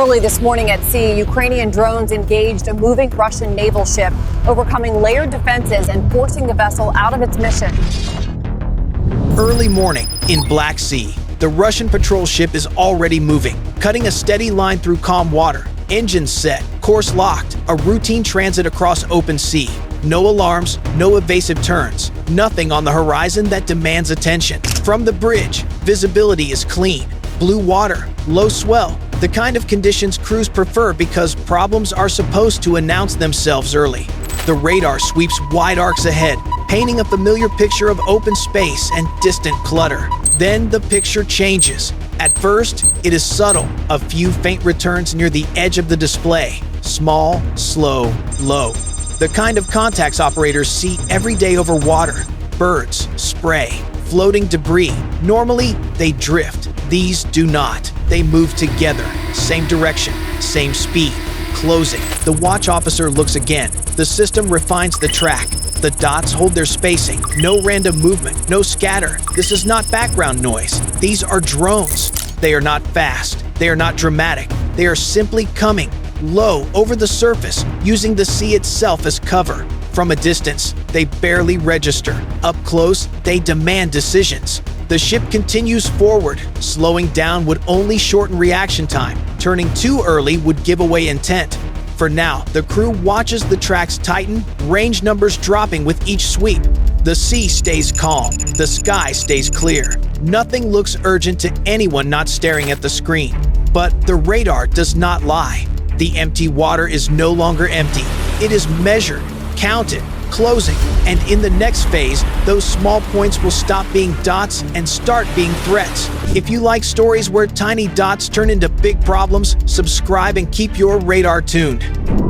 Early this morning at sea, Ukrainian drones engaged a moving Russian naval ship, overcoming layered defenses and forcing the vessel out of its mission. Early morning in Black Sea. The Russian patrol ship is already moving, cutting a steady line through calm water. Engines set, course locked, a routine transit across open sea. No alarms, no evasive turns, nothing on the horizon that demands attention. From the bridge, visibility is clean. Blue water, low swell, the kind of conditions crews prefer because problems are supposed to announce themselves early. The radar sweeps wide arcs ahead, painting a familiar picture of open space and distant clutter. Then the picture changes. At first, it is subtle, a few faint returns near the edge of the display. Small, slow, low. The kind of contacts operators see every day over water. Birds, spray, floating debris. Normally, they drift. These do not. They move together. Same direction, same speed. Closing. The watch officer looks again. The system refines the track. The dots hold their spacing. No random movement, no scatter. This is not background noise. These are drones. They are not fast. They are not dramatic. They are simply coming low over the surface, using the sea itself as cover. From a distance, they barely register. Up close, they demand decisions. The ship continues forward. Slowing down would only shorten reaction time. Turning too early would give away intent. For now, the crew watches the tracks tighten, range numbers dropping with each sweep. The sea stays calm. The sky stays clear. Nothing looks urgent to anyone not staring at the screen. But the radar does not lie. The empty water is no longer empty. It is measured, counted, closing, and in the next phase, those small points will stop being dots and start being threats. If you like stories where tiny dots turn into big problems, subscribe and keep your radar tuned.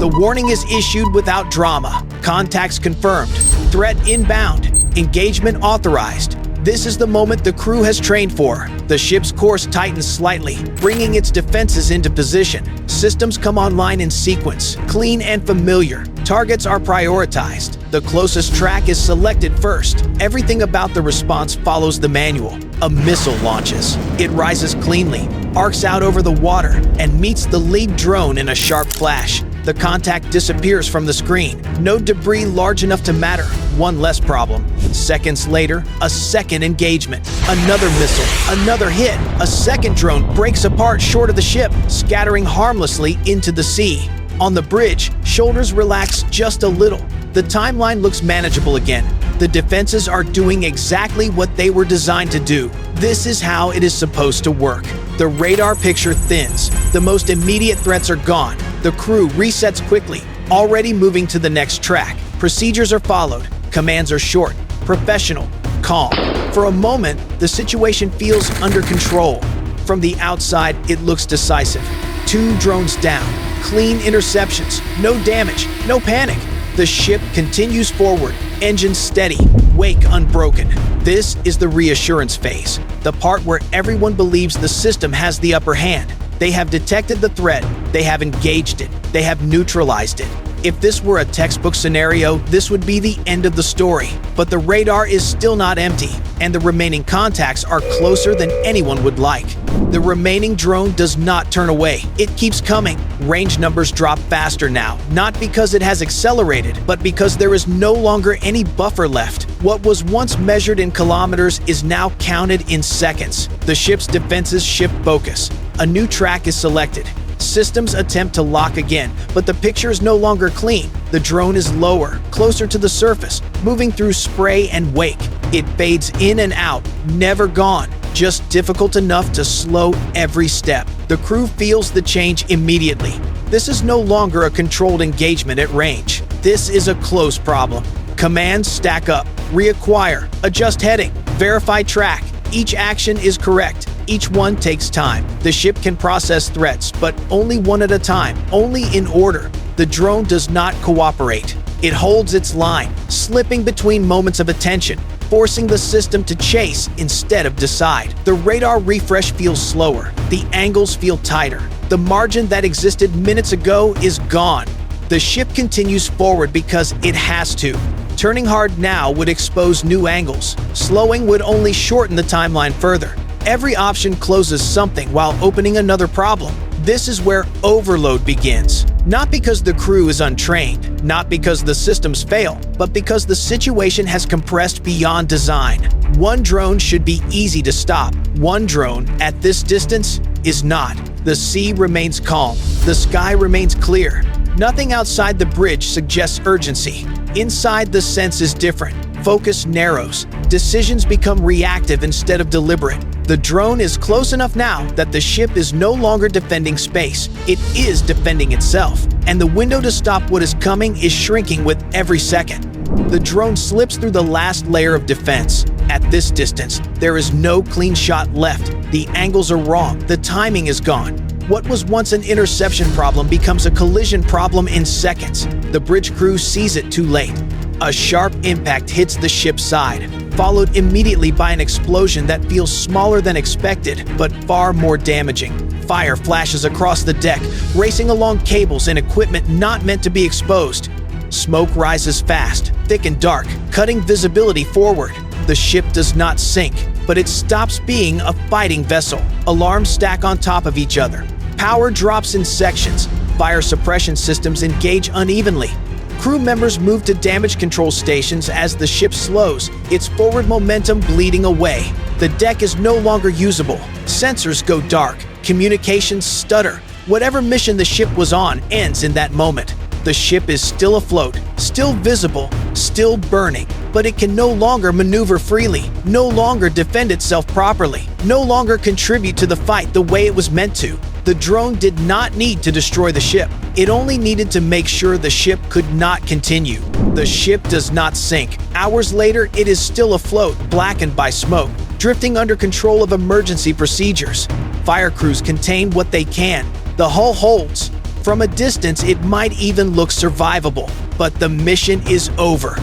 The warning is issued without drama. Contacts confirmed. Threat inbound. Engagement authorized. This is the moment the crew has trained for. The ship's course tightens slightly, bringing its defenses into position. Systems come online in sequence, clean and familiar. Targets are prioritized. The closest track is selected first. Everything about the response follows the manual. A missile launches. It rises cleanly, arcs out over the water, and meets the lead drone in a sharp flash. The contact disappears from the screen. No debris large enough to matter. One less problem. Seconds later, a second engagement. Another missile, another hit. A second drone breaks apart short of the ship, scattering harmlessly into the sea. On the bridge, shoulders relax just a little. The timeline looks manageable again. The defenses are doing exactly what they were designed to do. This is how it is supposed to work. The radar picture thins. The most immediate threats are gone. The crew resets quickly, already moving to the next track. Procedures are followed. Commands are short, professional, calm. For a moment, the situation feels under control. From the outside, it looks decisive. 2 drones down. Clean interceptions. No damage. No panic. The ship continues forward. Engines steady. Wake unbroken. This is the reassurance phase. The part where everyone believes the system has the upper hand. They have detected the threat. They have engaged it. They have neutralized it. If this were a textbook scenario, this would be the end of the story. But the radar is still not empty, and the remaining contacts are closer than anyone would like. The remaining drone does not turn away. It keeps coming. Range numbers drop faster now, not because it has accelerated, but because there is no longer any buffer left. What was once measured in kilometers is now counted in seconds. The ship's defenses shift focus. A new track is selected. Systems attempt to lock again, but the picture is no longer clean. The drone is lower, closer to the surface, moving through spray and wake. It fades in and out, never gone, just difficult enough to slow every step. The crew feels the change immediately. This is no longer a controlled engagement at range. This is a close problem. Commands stack up, reacquire, adjust heading, verify track. Each action is correct. Each one takes time. The ship can process threats, but only one at a time, only in order. The drone does not cooperate. It holds its line, slipping between moments of attention, forcing the system to chase instead of decide. The radar refresh feels slower. The angles feel tighter. The margin that existed minutes ago is gone. The ship continues forward because it has to. Turning hard now would expose new angles. Slowing would only shorten the timeline further. Every option closes something while opening another problem. This is where overload begins. Not because the crew is untrained, not because the systems fail, but because the situation has compressed beyond design. One drone should be easy to stop. One drone, at this distance, is not. The sea remains calm. The sky remains clear. Nothing outside the bridge suggests urgency. Inside, the sense is different. Focus narrows. Decisions become reactive instead of deliberate. The drone is close enough now that the ship is no longer defending space. It is defending itself. And the window to stop what is coming is shrinking with every second. The drone slips through the last layer of defense. At this distance, there is no clean shot left. The angles are wrong. The timing is gone. What was once an interception problem becomes a collision problem in seconds. The bridge crew sees it too late. A sharp impact hits the ship's side, followed immediately by an explosion that feels smaller than expected, but far more damaging. Fire flashes across the deck, racing along cables and equipment not meant to be exposed. Smoke rises fast, thick and dark, cutting visibility forward. The ship does not sink, but it stops being a fighting vessel. Alarms stack on top of each other. Power drops in sections. Fire suppression systems engage unevenly. Crew members move to damage control stations as the ship slows, its forward momentum bleeding away. The deck is no longer usable. Sensors go dark. Communications stutter. Whatever mission the ship was on ends in that moment. The ship is still afloat, still visible, still burning, but it can no longer maneuver freely, no longer defend itself properly, no longer contribute to the fight the way it was meant to. The drone did not need to destroy the ship. It only needed to make sure the ship could not continue. The ship does not sink. Hours later, it is still afloat, blackened by smoke, drifting under control of emergency procedures. Fire crews contain what they can. The hull holds. From a distance, it might even look survivable, but the mission is over.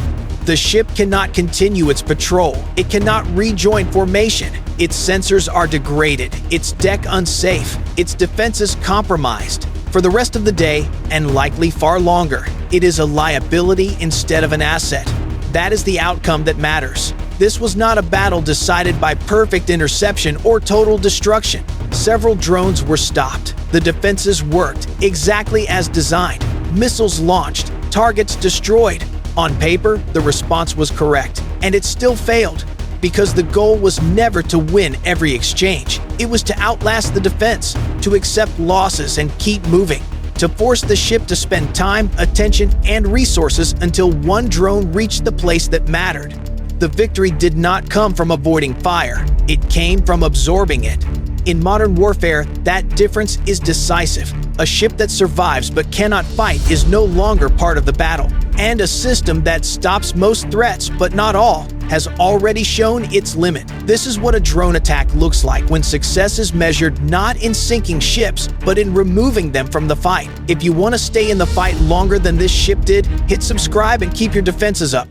The ship cannot continue its patrol. It cannot rejoin formation. Its sensors are degraded, its deck unsafe, its defenses compromised. For the rest of the day, and likely far longer, it is a liability instead of an asset. That is the outcome that matters. This was not a battle decided by perfect interception or total destruction. Several drones were stopped. The defenses worked exactly as designed. Missiles launched, targets destroyed. On paper, the response was correct, and it still failed, because the goal was never to win every exchange. It was to outlast the defense, to accept losses and keep moving, to force the ship to spend time, attention, and resources until one drone reached the place that mattered. The victory did not come from avoiding fire. It came from absorbing it. In modern warfare, that difference is decisive. A ship that survives but cannot fight is no longer part of the battle. And a system that stops most threats, but not all, has already shown its limit. This is what a drone attack looks like when success is measured not in sinking ships, but in removing them from the fight. If you want to stay in the fight longer than this ship did, hit subscribe and keep your defenses up.